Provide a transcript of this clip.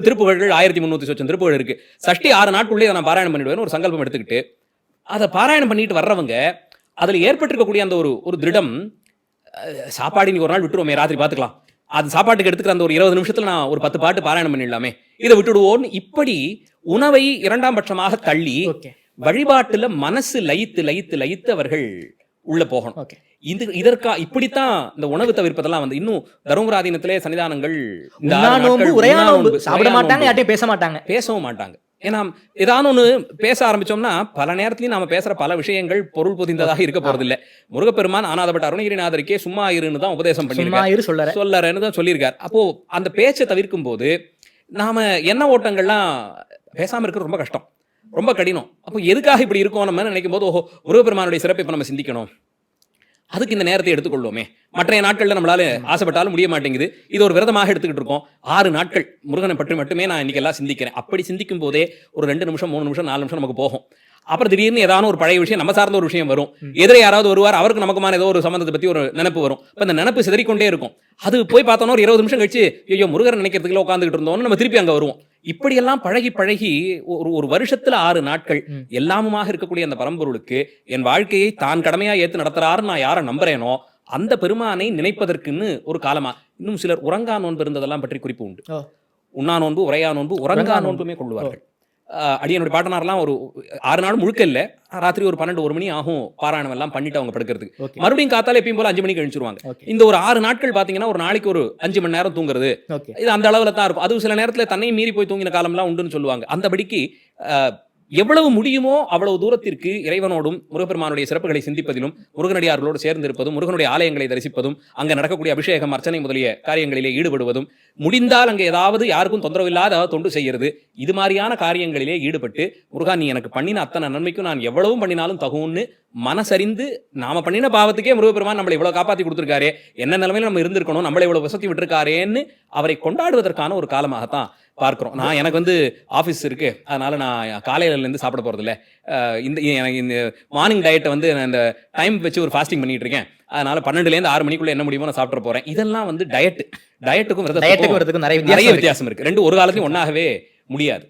திருப்புகழ்கள் 1300 சொச்சம் திருப்புகழ் இருக்கு. சஷ்டி 6 நாட்களுள்ளே நான் பாராயணம் பண்ணிடுவேன் ஒரு சங்கல்பம் எடுத்துக்கிட்டு அதை பாராயணம் பண்ணிட்டு வர்றவங்க அதில் ஏற்பட்டிருக்கக்கூடிய அந்த ஒரு திருடம், சாப்பாடு இன்னைக்கு ஒரு நாள் விட்டுருவோமே, ராத்திரி பார்த்துக்கலாம், அது சாப்பாட்டுக்கு எடுத்துக்கிற அந்த ஒரு 20 நிமிஷத்துல நான் ஒரு 10 பாட்டு பாராயணம் பண்ணிடலாமே, இதை விட்டுடுவோன்னு இப்படி உணவை இரண்டாம் பட்சமாக தள்ளி வழிபாட்டுல மனசு லயித்து லயித்து லயித்து அவர்கள் உள்ள போகணும். இப்படித்தான் இந்த உணவு தவிர்ப்பதெல்லாம் வந்து இன்னும் தருமபுராதீனத்திலே சன்னிதானங்கள் சாப்பிட மாட்டாங்க, யார்ட்டையும் பேசவும் மாட்டாங்க. ஏன்னா ஏதாவது ஒண்ணு பேச ஆரம்பிச்சோம்னா பல நேரத்திலையும் நாம பேசுற பல விஷயங்கள் பொருள் பொதிந்ததாக இருக்க போறது இல்ல. முருகப்பெருமான் ஆனாதப்பட்ட அருணகிரிநாதருக்கே சும்மா இருன்னு தான் உபதேசம் பண்ணிருக்காரு, சொல்லறன்னு தான் சொல்லியிருக்காரு. அப்போ அந்த பேச்சை தவிர்க்கும் போது நாம எண்ண ஓட்டங்கள்லாம் பேசாம இருக்கிறது ரொம்ப கஷ்டம், ரொம்ப கடினம். அப்போ எதுக்காக இப்படி இருக்கோம் நம்ம நினைக்கும் போது, ஓஹோ முருகப்பெருமானுடைய சிறப்பை இப்ப நம்ம சிந்திக்கணும், அதுக்கு இந்த நேரத்தை எடுத்துக்கொள்வோமே. மற்ற நாட்கள்ல நம்மளால ஆசைப்பட்டாலும் முடிய மாட்டேங்குது, இது ஒரு விரதமாக எடுத்துக்கிட்டு இருக்கோம். 6 நாட்கள் முருகனை பற்றி மட்டுமே நான் இன்னைக்கு எல்லாம் சிந்திக்கிறேன். அப்படி சிந்திக்கும் போதே ஒரு 2 நிமிஷம் 3 நிமிஷம் 4 நிமிஷம் நமக்கு போகும். அப்புறம் திடீர்னு ஏதாவது ஒரு பழைய விஷயம், நம்ம சார்ந்த ஒரு விஷயம் வரும், எதிரே யாராவது வருவார், அவருக்கு நமக்குமான ஏதோ ஒரு சம்பந்தத்தை பத்தி ஒரு நினைப்பு வரும். இப்போ அந்த நினைப்பு சிதறிக்கொண்டே இருக்கும். அது போய் பார்த்தோன்னா ஒரு 20 நிமிஷம் கழிச்சு ஐயோ முருகரை நினைக்கிறதுக்குள்ள உட்காந்துக்கிட்டு இருந்தோம்னு நம்ம திருப்பி அங்கே வருவோம். இப்படியெல்லாம் பழகி பழகி ஒரு வருஷத்துல 6 நாட்கள் எல்லாமுமாக இருக்கக்கூடிய அந்த பரம்பொருளுக்கு என் வாழ்க்கையை தான் கடமையா ஏற்று நடத்துறாருன்னு நான் யாரை நம்புறேனோ அந்த பெருமானை நினைப்பதற்குன்னு ஒரு காலமா. இன்னும் சிலர் உறங்கா நோன்பு இருந்ததெல்லாம் பற்றி குறிப்பு உண்டு. உண்ணா நோன்பு, உரையா நோன்பு, உறங்கா நோன்புமே கொள்வார்கள். அடியனுடைய பாட்டனாரெல்லாம் ஒரு 6 நாள் முழுக்க இல்லை, ராத்திரி ஒரு 12-1 மணி ஆகும் பாராயணம் எல்லாம் பண்ணிட்டு அவங்க படுக்கிறதுக்கு. மறுபடியும் காத்தால எப்பயும் போல 5 மணிக்கு கழிச்சிருவாங்க. இந்த ஒரு 6 நாட்கள் பாத்தீங்கன்னா ஒரு நாளைக்கு ஒரு 5 மணி நேரம் தூங்குறது, இது அந்த அளவுல தான் இருக்கும். அது சில நேரத்துல தன்னையும் மீறி போய் தூங்கின காலம்லாம் உண்டுன்னு சொல்லுவாங்க. அந்தபடிக்கு எவ்வளவு முடியுமோ அவ்வளவு தூரத்திற்கு இறைவனோடும் முருகப்பெருமானுடைய சிறப்புகளை சிந்திப்பதிலும் முருகனடியார்களோடு சேர்ந்து இருப்பதும் முருகனுடைய ஆலயங்களை தரிசிப்பதும் அங்க நடக்கக்கூடிய அபிஷேகம் அர்ச்சனை முதலிய காரியங்களிலே ஈடுபடுவதும், முடிந்தால் அங்கே ஏதாவது யாருக்கும் தொந்தரவு இல்லாத தொண்டு செய்யறது, இது மாதிரியான காரியங்களிலே ஈடுபட்டு முருகா நீ எனக்கு பண்ணின அத்தனை நன்மைக்கும் நான் எவ்வளவும் பண்ணினாலும் தகுன்னு மனசறிந்து நாம பண்ணின பாவத்துக்கே முருகப்பெருமான் நம்மளை இவ்வளவு காப்பாற்றி கொடுத்துருக்காரே, என்ன நிலைமையில நம்ம இருந்திருக்கணும், நம்மளை இவ்வளவு வசதி விட்டுருக்காரேன்னு அவரை கொண்டாடுவதற்கான ஒரு காலமாகத்தான் பார்க்கிறோம். நான் எனக்கு வந்து ஆஃபீஸ் இருக்கு, அதனால நான் காலையிலேருந்து சாப்பிட போறது இல்லை. எனக்கு இந்த மார்னிங் டயட்டை வந்து நான் இந்த டைம் வச்சு ஒரு ஃபாஸ்டிங் பண்ணிட்டு இருக்கேன், அதனால 12லேருந்து 6 மணிக்குள்ள என்ன முடியுமோ நான் சாப்பிட போறேன். இதெல்லாம் வந்து டயட்டுக்கும் நிறைய வித்தியாசம் இருக்கு. ரெண்டு ஒரு காலத்தையும் ஒன்னாகவே முடியாது.